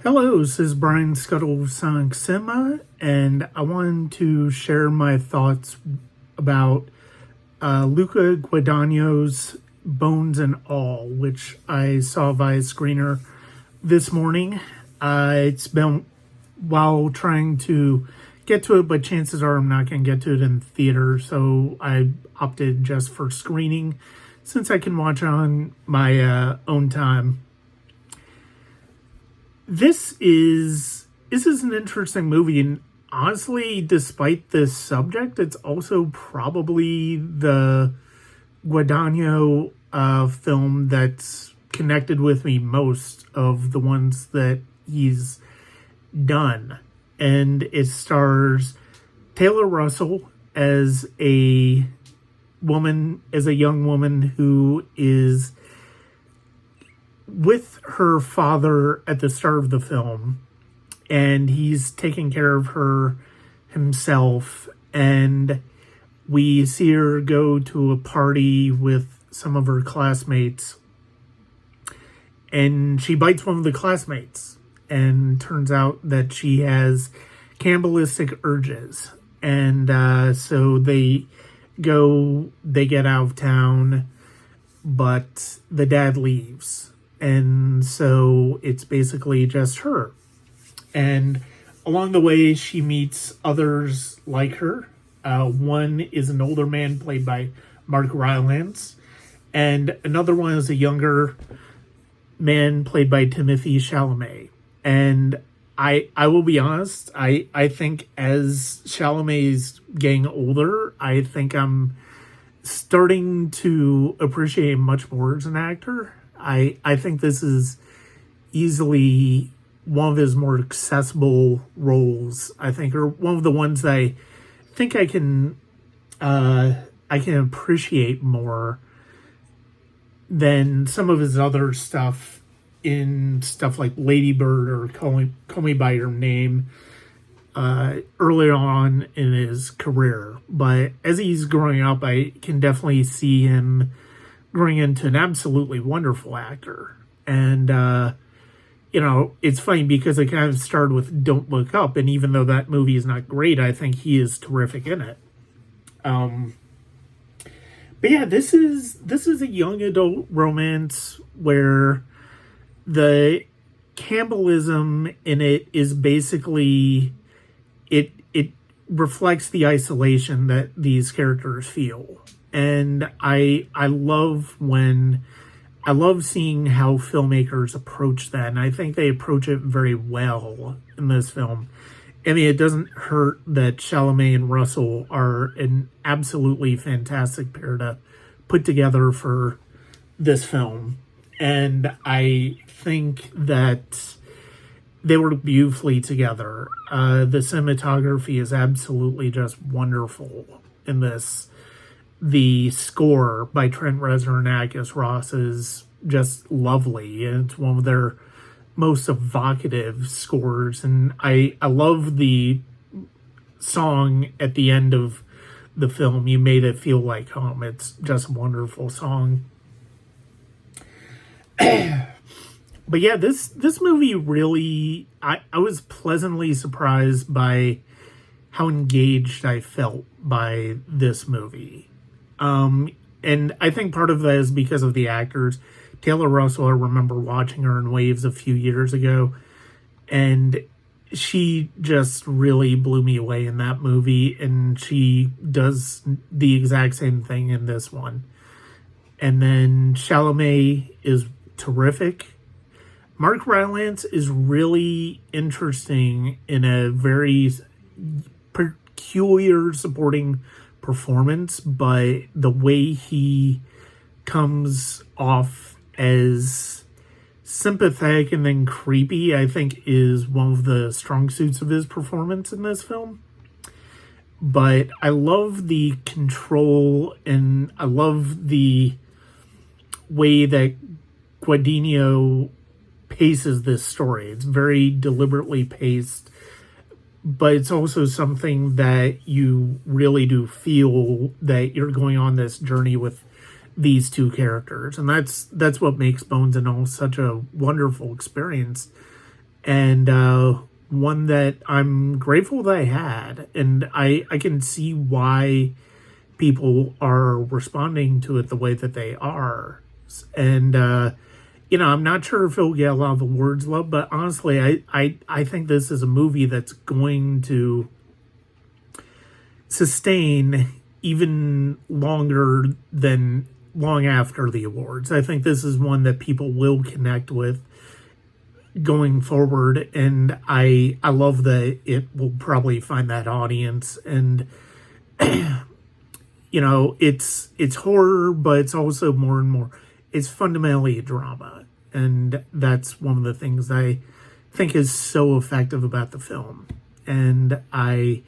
Hello, this is Brian Scuttle of Sonic Cinema, and I wanted to share my thoughts about Luca Guadagnino's Bones and All, which I saw via screener this morning. It's been a while trying to get to it, but chances are I'm not going to get to it in theater, so I opted just for screening since I can watch on my own time. This is an interesting movie, and honestly, despite this subject, it's also probably the Guadagnino film that's connected with me most of the ones that he's done. And it stars Taylor Russell as a young woman who is with her father at the start of the film, and he's taking care of her himself, and we see her go to a party with some of her classmates, and she bites one of the classmates, and turns out that she has cannibalistic urges, and so they get out of town, but the dad leaves. And so it's basically just her. And along the way, she meets others like her. One is an older man played by Mark Rylance. And another one is a younger man played by Timothée Chalamet. And I will be honest, I think as Chalamet's getting older, I think I'm starting to appreciate him much more as an actor. I think this is easily one of his more accessible roles, I think, or one of the ones that I think I can appreciate more than some of his other stuff in stuff like Lady Bird or Call Me By Your Name earlier on in his career. But as he's growing up, I can definitely see him growing into an absolutely wonderful actor. And, it's funny because it kind of started with Don't Look Up, and even though that movie is not great, I think he is terrific in it. But yeah, this is a young adult romance where the cannibalism in it is basically, it reflects the isolation that these characters feel. And I love seeing how filmmakers approach that, and I think they approach it very well in this film. I mean, it doesn't hurt that Chalamet and Russell are an absolutely fantastic pair to put together for this film, and I think that they work beautifully together. The cinematography is absolutely just wonderful in this. The score by Trent Reznor and Atticus Ross is just lovely. It's one of their most evocative scores. And I love the song at the end of the film, You Made It Feel Like Home. It's just a wonderful song. But yeah, this movie really, I was pleasantly surprised by how engaged I felt by this movie. And I think part of that is because of the actors. Taylor Russell, I remember watching her in Waves a few years ago, and she just really blew me away in that movie, and she does the exact same thing in this one. And then Chalamet is terrific. Mark Rylance is really interesting in a very peculiar supporting performance, but the way he comes off as sympathetic and then creepy, I think, is one of the strong suits of his performance in this film. But I love the control, and I love the way that Guadagnino paces this story. It's very deliberately paced, but it's also something that you really do feel that you're going on this journey with these two characters. And that's what makes Bones and All such a wonderful experience, and one that I'm grateful that I had, and I can see why people are responding to it the way that they are. And I'm not sure if it'll get a lot of awards love, but honestly, I think this is a movie that's going to sustain even longer than long after the awards. I think this is one that people will connect with going forward, and I love that it will probably find that audience. And it's horror, but it's also more and more, it's fundamentally a drama, and that's one of the things I think is so effective about the film. And I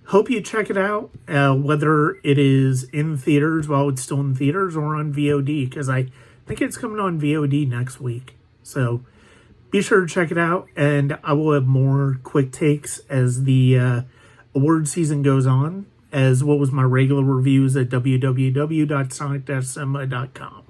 hope you check it out, whether it is in theaters while it's still in theaters or on VOD, because I think it's coming on VOD next week. So be sure to check it out, and I will have more quick takes as the award season goes on, as well as my regular reviews at www.sonic-cinema.com.